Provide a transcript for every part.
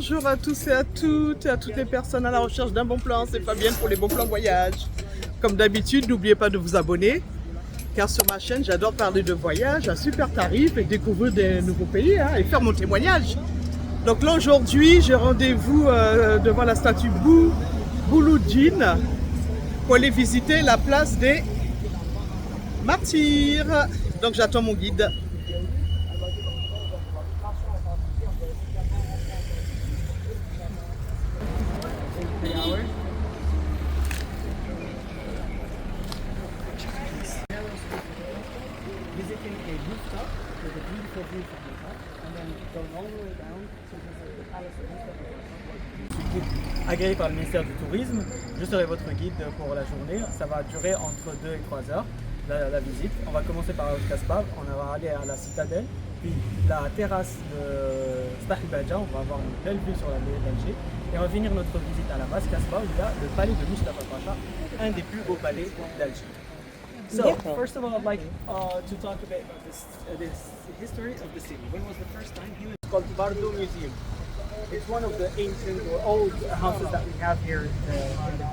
Bonjour à tous et à toutes les personnes à la recherche d'un bon plan. C'est Fabienne pour les bons plans voyage. Comme d'habitude, n'oubliez pas de vous abonner, car sur ma chaîne, j'adore parler de voyage à super tarif et découvrir des nouveaux pays et faire mon témoignage. Donc là, aujourd'hui, j'ai rendez-vous devant la statue Bouloudjine pour aller visiter la place des martyrs. Donc j'attends mon guide. Visiting a rooftop with a beautiful view from the top, and then going all the way down to visit the palace of Mustafa. Je suis guide agréé par le ministère du Tourisme. Je serai votre guide pour la journée. Ça va durer entre 2 et 3 heures, la visite. On va commencer par Casbah, on va aller à la citadelle, puis la terrasse de Baja, on va avoir une belle vue sur la baie d'Alger. Et on va finir notre visite à la base Casbah, où il y a le palais de Mustafa Pacha, un des plus beaux palais d'Algérie. So, first of all, I'd like to talk a bit about this history of the city. When was the first time? It's called Bardo Museum. It's one of the ancient or old houses that we have here in the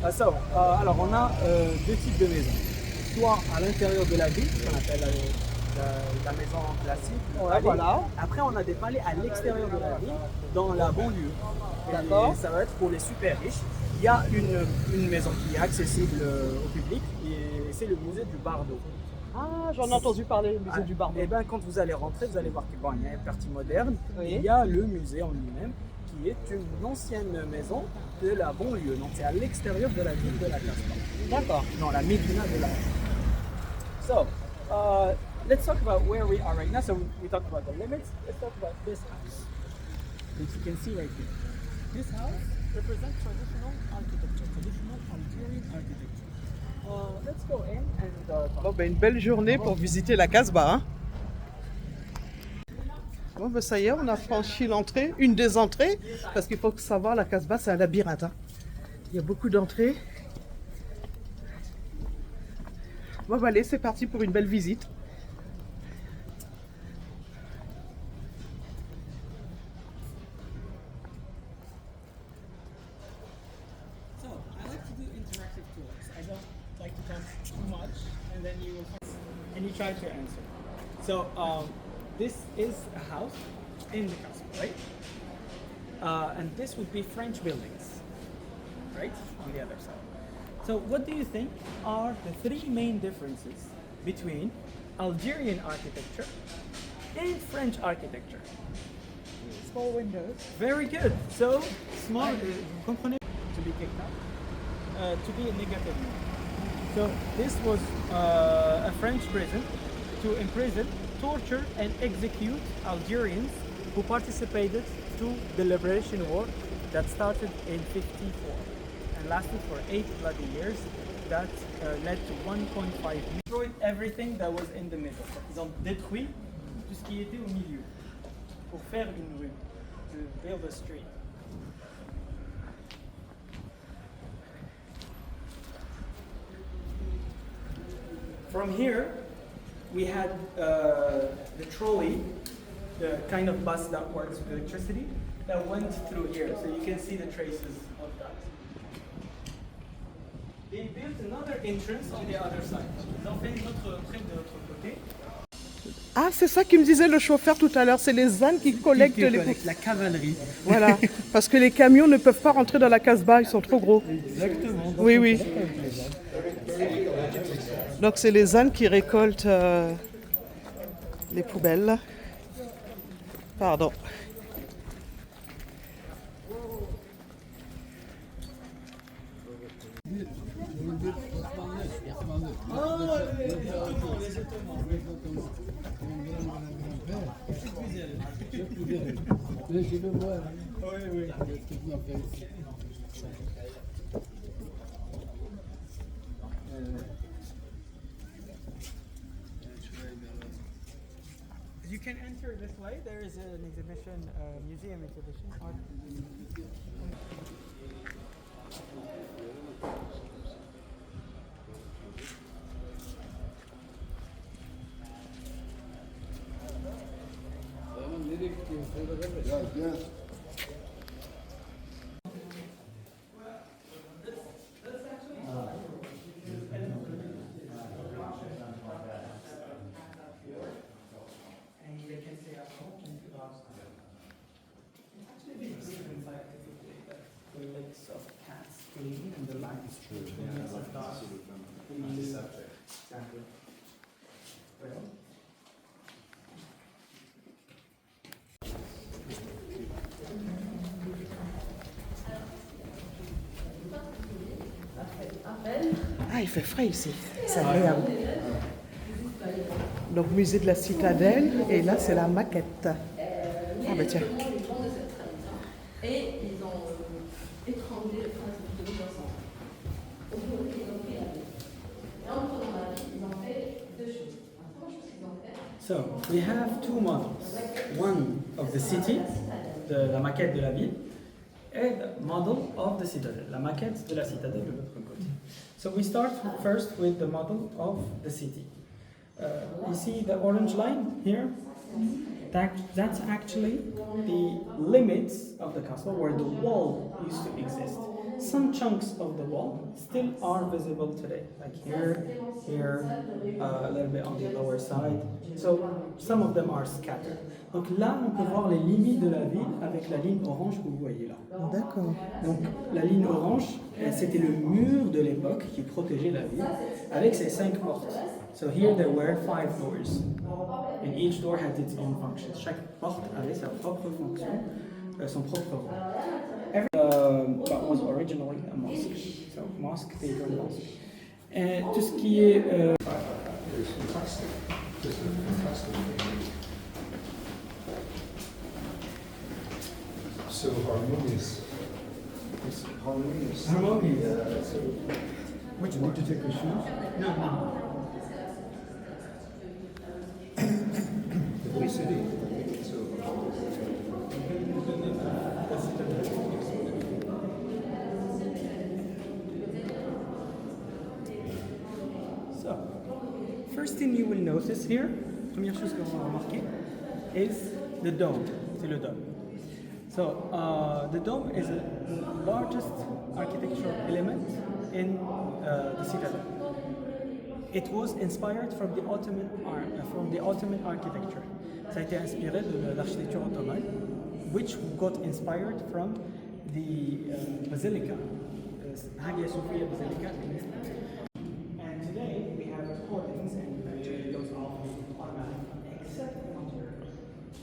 castle. Alors on a deux types de maisons. Soit à l'intérieur de la ville, ce qu'on appelle la maison classique. Ouais, voilà. Après, on a des palais à l'extérieur de la ville, dans la banlieue. D'accord. Ça va être pour les super riches. Il y a une maison qui est accessible au public et c'est le musée du Bardo. Ah, j'en ai entendu parler, le musée du Bardo. Et bien, quand vous allez rentrer, vous allez voir qu'il y a une partie moderne. Oui. Il y a le musée en lui-même qui est une ancienne maison de la banlieue. Donc, c'est à l'extérieur de la ville de la Casbah. D'accord. Dans la médina de la ville. So, let's talk about where we are right now. So, we talked about the limits. Let's talk about this house, which you can see right here. This house represents traditional architecture, traditional Algerian architecture. Let's go in and Bon, ben, une belle journée pour visiter la Casbah. Hein. Bon, ben, ça y est, on a franchi l'entrée, une des entrées, parce qu'il faut savoir, la Casbah, c'est un labyrinthe. Hein. Il y a beaucoup d'entrées. Bon, ben, allez, c'est parti pour une belle visite. like to talk too much, and then you try to answer. So this is a house in the castle, right? And this would be French buildings, right, on the other side. So what do you think are the three main differences between Algerian architecture and French architecture? Small windows. Very good. So small, vous comprenez? To be kicked out, to be a negative note. So this was a French prison to imprison, torture and execute Algerians who participated to the Liberation War that started in 1954 and lasted for 8 bloody years. That led to 1.5 million. Destroyed everything that was in the middle. Ils ont détruit tout ce qui était au milieu pour faire une rue, to build a street. From here, we had the trolley, the kind of bus that works with electricity, that went through here. So you can see the traces of that. They built another entrance on the other side. Ils ont fait une autre entrée de l'autre côté. Ah, c'est ça qui me disait le chauffeur tout à l'heure, c'est les ânes qui collectent la cavalerie. Voilà, parce que les camions ne peuvent pas rentrer dans la Casbah, ils sont trop gros. Exactement. Oui, oui. Donc c'est les ânes qui récoltent les poubelles. Pardon. You can enter this way. There is an exhibition, museum exhibition. Nereye gidiyorsun? Gel gel. Ah, il fait frais ici. C'est agréable. Donc, musée de la citadelle. Et là, c'est la maquette. Ah, ben tiens. Et ils ont étranglé le prince de 1500. Au bureau, ils ont pris la ville. Et en prenant la ville, ils ont fait deux choses. La première chose qu'ils ont fait, So, we have two models. One of the city, la maquette de la ville, and model of the citadel, la maquette de la citadelle de l'autre côté. So we start first with the model of the city. You see the orange line here? That's actually the limits of the castle where the wall used to exist. Some chunks of the wall still are visible today, like here, a little bit on the lower side. So some of them are scattered. Donc là, on peut voir les limites de la ville avec la ligne orange que vous voyez là. D'accord. Donc la ligne orange, c'était le mur de l'époque qui protégeait la ville avec ses 5 portes. So here there were 5 doors, and each door had its own function. Chaque porte avait sa propre fonction, son propre rôle. That was originally a mosque. So mosque, cathedral, mosque. Et tout ce qui est It's fantastic. This is fantastic. So harmonious. It's harmonious. harmonious. Yeah, so Which need to take a shoes? No. the whole city. So So, first thing you will notice here, première chose que vous va remarquer, is the dome. C'est le dôme. So, the dome is the largest architectural element in the citadel. It was inspired from the Ottoman architecture. Ça a été inspiré de l'architecture ottomane, which got inspired from the basilica, Hagia Sophia Basilica in Istanbul. And today we have recordings and actually those are automatic, except in Algérie.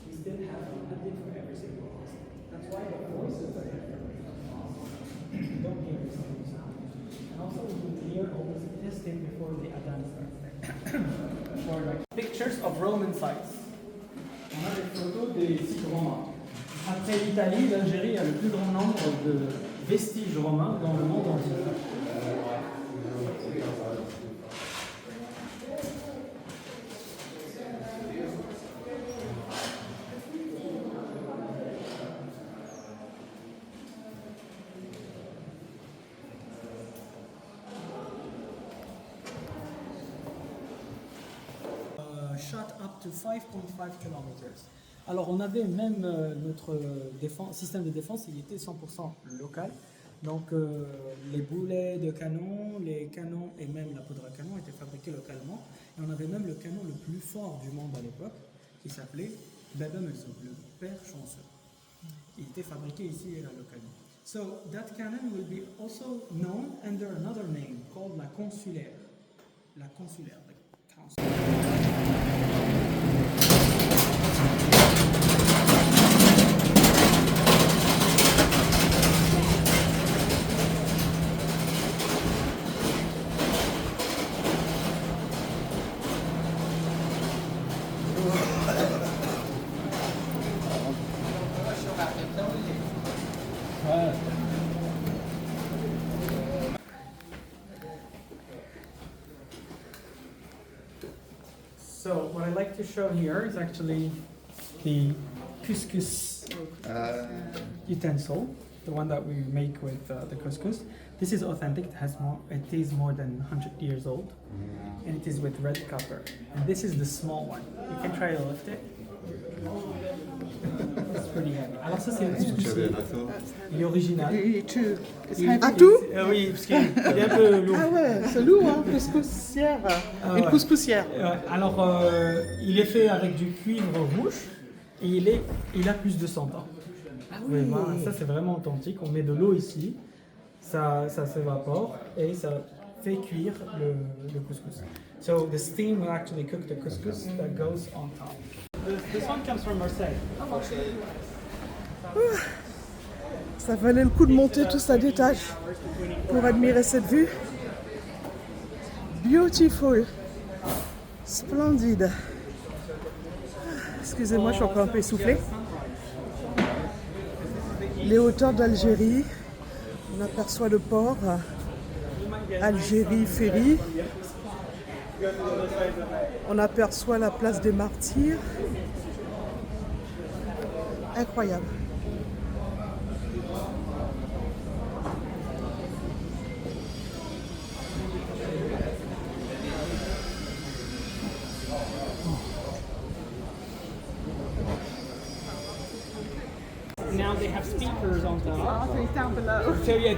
We still have a bit for every single house. That's why the voices are different. You don't hear the same sound. And also we will hear always testing before the adhan starts. For like pictures of Roman sites. On a des photos des sites romains. Après l'Italie, l'Algérie a le plus grand nombre de vestiges romains dans le monde entier. Shot up to 5.5 kilometers. Alors on avait même notre système de défense, il était 100% local. Donc les boulets de canon, les canons et même la poudre à canon étaient fabriqués localement. Et on avait même le canon le plus fort du monde à l'époque, qui s'appelait Baba Melsoub, le père chanceux. Il était fabriqué ici localement. So that cannon will be also known under another name called la consulaire. La consulaire. The council. So what I like to show here is actually the couscous utensil, the one that we make with the couscous. This is authentic. It is more than 100 years old, and it is with red copper. And this is the small one. You can try to lift it. It's pretty heavy. Alors ça c'est le couscous. Il est original. À tout? Oui, parce qu'il est un peu lourd. Ah ouais, c'est lourd, hein, couscoussière. Une Ouais. couscoussière. Alors, il est fait avec du cuivre rouge et il a plus de 100 ans. Ah oui. Oui, voilà, ça c'est vraiment authentique. On met de l'eau ici, ça s'évapore et ça fait cuire le couscous. So the steam will actually cook the couscous that goes on top. This one comes from Marseille. Ça valait le coup de monter tous à d'étage pour admirer cette vue. Beautiful. Splendide. Excusez-moi, je suis encore un peu essoufflée. Les hauteurs d'Algérie. On aperçoit le port. Algérie, ferry. On aperçoit la place des Martyrs. Incroyable. Now they have speakers on the. Oh, so it's down below. So yeah,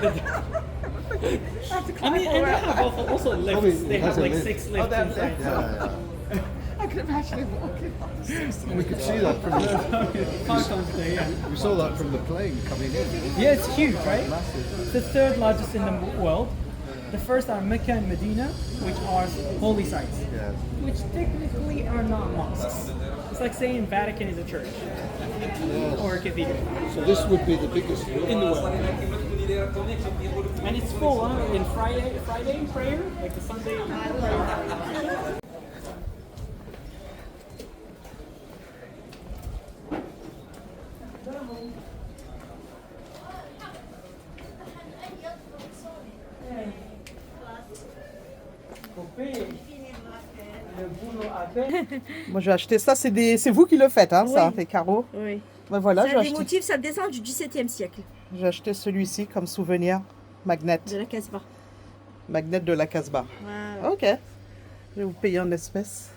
I mean, and they have also lifts. They have like 6 lifts inside. I can imagine him walking. We could see that from we saw that from the plane coming in. Yeah, it's huge, right? Massive. It's the 3rd largest in the world. The first are Mecca and Medina, which are holy sites, Yeah. which technically are not mosques. It's like saying Vatican is a church or a cathedral So this would be the biggest in the world. And it's full, huh? In Friday prayer, like the Sunday prayer. Moi, j'ai acheté ça. C'est vous qui le faites, hein, ça, Oui. les carreaux. Oui. Ben voilà, j'ai Ça, les acheté, motifs, ça descend du XVIIe siècle, j'ai acheté celui-ci comme souvenir. Magnet. de la Casbah. Magnet de la Casbah. Voilà. Ok. Je vais vous payer en espèces.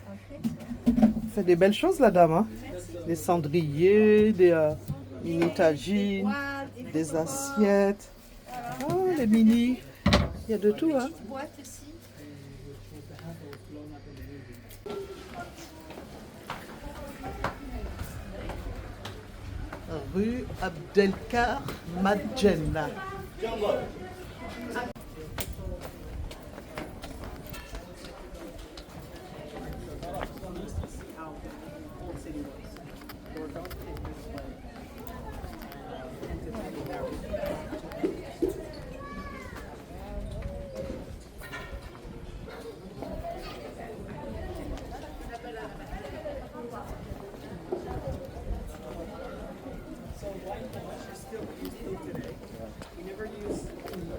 Vous faites des belles choses, la dame. Hein? Des cendriers, mini tagines, des assiettes. Oh, les mini. Il y a de tout, hein. Rue Abdelkar Madjenna.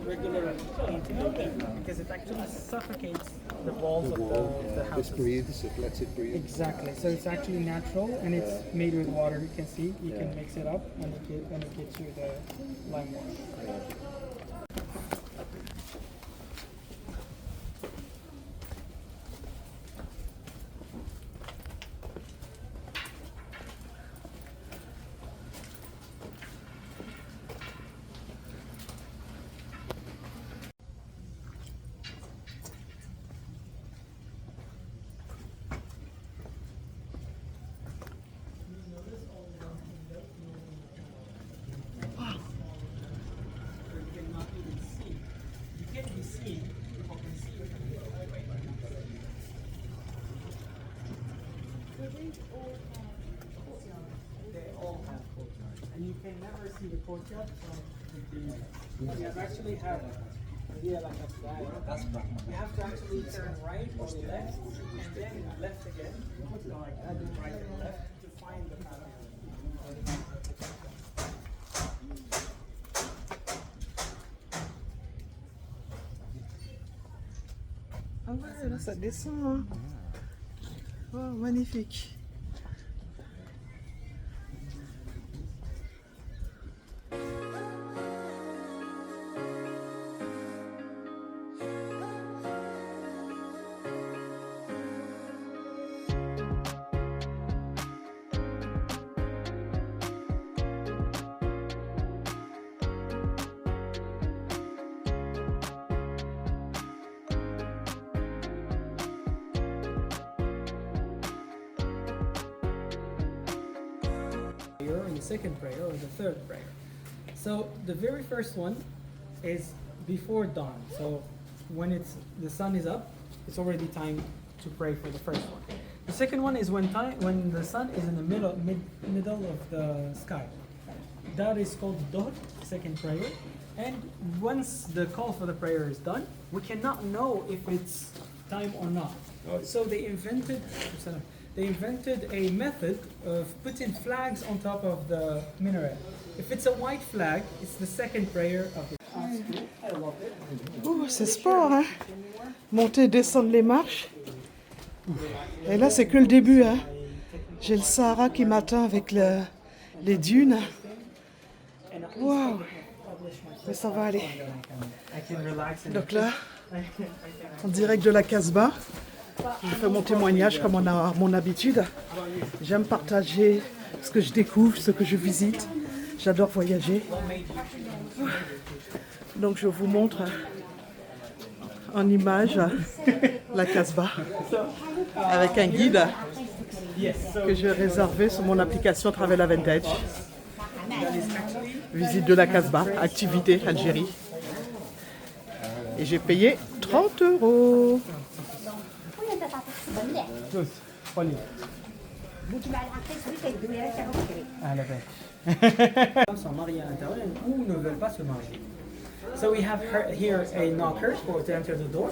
Regular painting because it actually suffocates the walls of the This houses. breathes, it lets it breathe. Exactly. So it's actually natural and it's made with water. You can see. You can mix it up and it gets you the lime wash. And you can never see the courtyard from the. You actually have like a Casbah. You have to actually turn right or left and then left again. So like right and left to find the pattern. Ah ouais, là ça descend. Hein. Oh, magnifique. And the second prayer or the third prayer. So the very first one is before dawn. So when the sun is up, it's already time to pray for the first one. The second one is when the sun is in the middle of the sky. That is called Dhuhr, second prayer. And once the call for the prayer is done, we cannot know if it's time or not. So they invented a method of putting flags on top of the minaret. If it's a white flag, it's the second prayer of the I love it. Ouh, c'est sport, hein. Monter et descendre les marches. Et là, c'est que le début, hein. J'ai le Sahara qui m'attend avec les dunes. Waouh. Mais ça va aller. Donc là, en direct de la Casbah, je fais mon témoignage comme on a mon habitude. J'aime partager ce que je découvre, ce que je visite. J'adore voyager. Donc je vous montre en image la Casbah avec un guide que j'ai réservé sur mon application Travel Advantage. Visite de la Casbah, activité Algérie. Et j'ai payé 30 €. Sont mariés à l'intérieur ou ne veulent pas se marier. So we have here a knocker for to enter the door.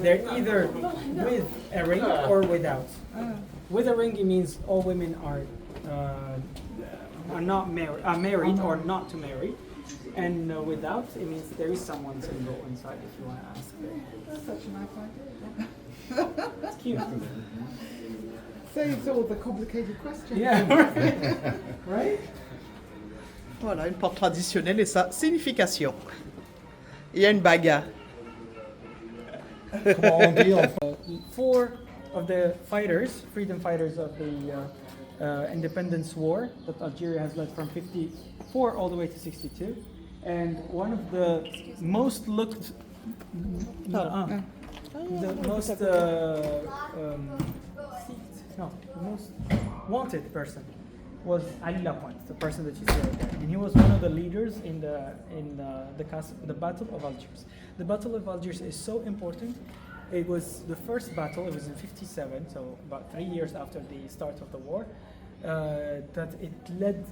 They're either with a ring or without. With a ring, it means all women are not married or not to marry. And without, it means there is someone single inside if you want to ask. That's such a nice idea. It's cute. Saves all the complicated questions. Yeah. Right? Voilà, une porte traditionnelle et sa signification. Il y a une bague. Comment on dit en Four of the fighters, freedom fighters of the independence war that Algeria has led from 54 all the way to 62. And one of the most looked, the most wanted person was Ali Lapointe, the person that you see right there. And he was one of the leaders in the Battle of Algiers. The Battle of Algiers is so important. It was the first battle, it was in 57, so about 3 years after the start of the war, that it led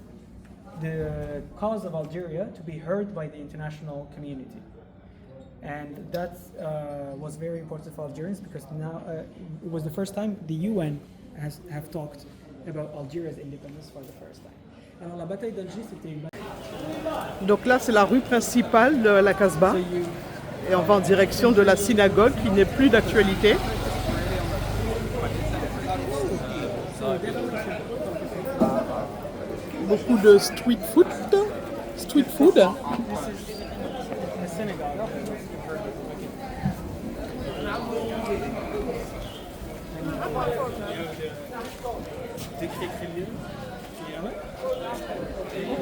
the cause of Algeria to be heard by the international community. And that was very important for Algerians because now it was the first time the UN have talked about Algeria's independence for the first time. Alors la bataille d'Alger, c'était une bataille. Donc là, c'est la rue principale de la Casbah. Et on va en direction de la synagogue qui n'est plus d'actualité. Beaucoup de street food.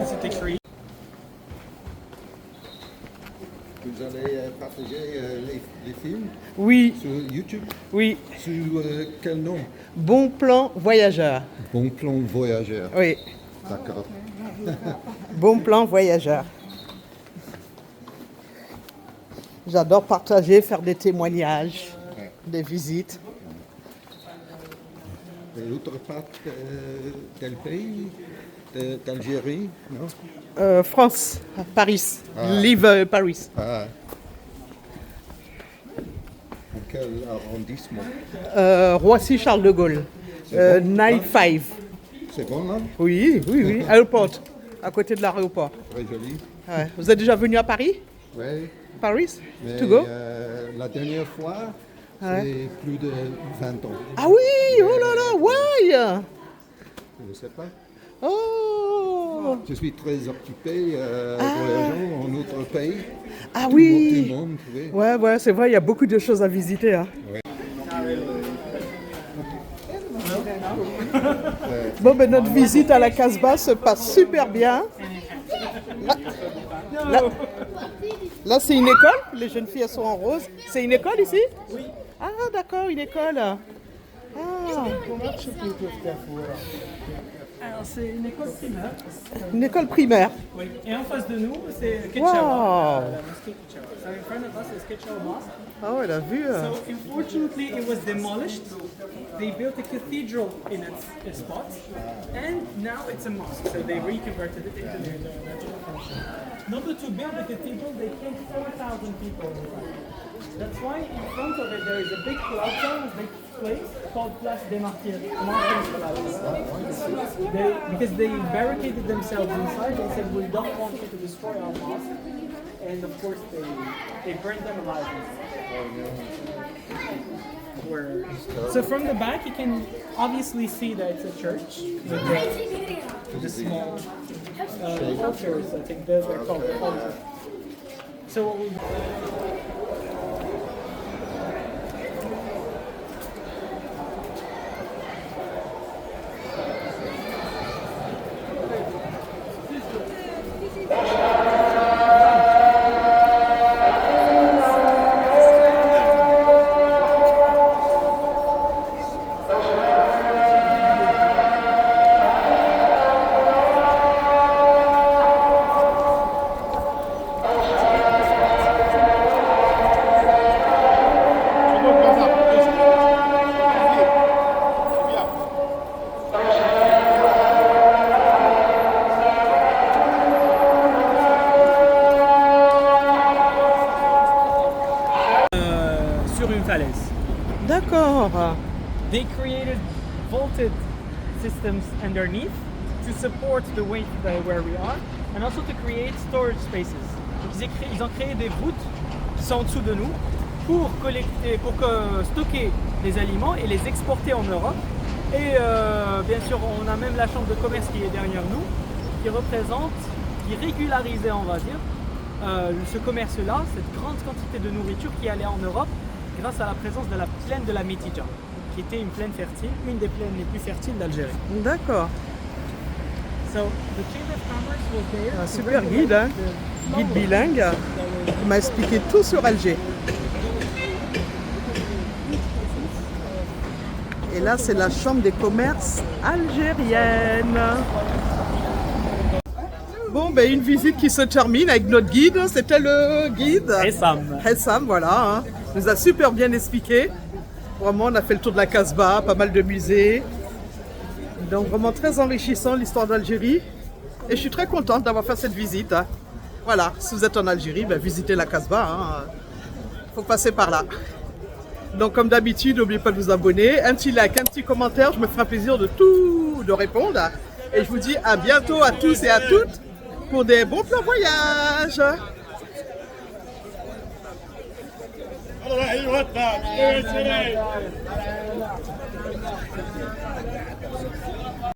C'est écrit. Vous allez partager les films Oui, sur YouTube? oui. Sous quel nom? Bon plan voyageur. Bon plan voyageur. Oui, D'accord. bon plan voyageur. J'adore partager, faire des témoignages, des visites. Et l'autre part, quel pays? D'Algérie, non? France, Paris. Ah. Live Paris. Ah. En quel arrondissement? Roissy Charles de Gaulle. Night 5. C'est bon là? Oui, oui, oui. Aéroport. À côté de l'aéroport. Très joli. Ouais. Vous êtes déjà venu à Paris? Oui. Paris? Mais To go? la dernière fois, Ouais. c'est plus de 20 ans. Ah oui, oh là là, why? Je ne sais pas. Oh. Je suis très occupé voyageant en autre pays. Ah Tout oui. le monde, oui. Ouais, ouais, c'est vrai, il y a beaucoup de choses à visiter. Hein. Bon, ben notre visite à la Casbah se passe super bien. Là, c'est une école. Les jeunes filles, elles sont en rose. C'est une école ici? Oui. Ah, d'accord, une école. Ah. Alors, c'est une école primaire. Une école primaire. Oui. Et en face de nous, c'est Wow. Ketchawa, la mosquée Ketchawa. So in front of us is Ketchawa Mosque. Ah ouais, la vue. So unfortunately, it was demolished. They built a cathedral in its spot, and now it's a mosque. So they reconverted it into their natural function. In order to build the cathedral, they killed 4,000 people. That's why in front of it there is a big plaza, a big place called Place des Martyrs. Because they barricaded themselves inside. They said, we don't want you to destroy our mosque. And of course they burned them alive. So from the back you can obviously see that it's a church with the small altars. I think they're called altars. So what we sur une falaise. D'accord. They created vaulted systems underneath to support the weight where we are, and also to create storage spaces. Donc ils ont créé des voûtes qui sont en dessous de nous pour stocker les aliments et les exporter en Europe. Et bien sûr, on a même la chambre de commerce qui est derrière nous, qui régularisait, on va dire, ce commerce-là, cette grande quantité de nourriture qui allait en Europe grâce à la présence de la plaine de la Méditerranée, qui était une plaine fertile, une des plaines les plus fertiles d'Algérie. D'accord. So, the Chamber of Commerce was there. Un to super regulate guide, hein. the Guide flow bilingue. that Il m'a expliqué tout sur Alger. Et là, c'est la chambre des commerces algérienne. Bon, ben une visite qui se termine avec notre guide. C'était le guide Hessam. Hessam, voilà. Hein. Il nous a super bien expliqué. Vraiment, on a fait le tour de la Casbah, pas mal de musées. Donc vraiment très enrichissant l'histoire d'Algérie. Et je suis très contente d'avoir fait cette visite. Hein. Voilà, si vous êtes en Algérie, ben, visitez la Casbah. Hein. Faut passer par là. Donc comme d'habitude, n'oubliez pas de vous abonner. Un petit like, un petit commentaire, je me ferai un plaisir de répondre. Et je vous dis à bientôt à tous et à toutes pour des bons plans voyage. والله ايوه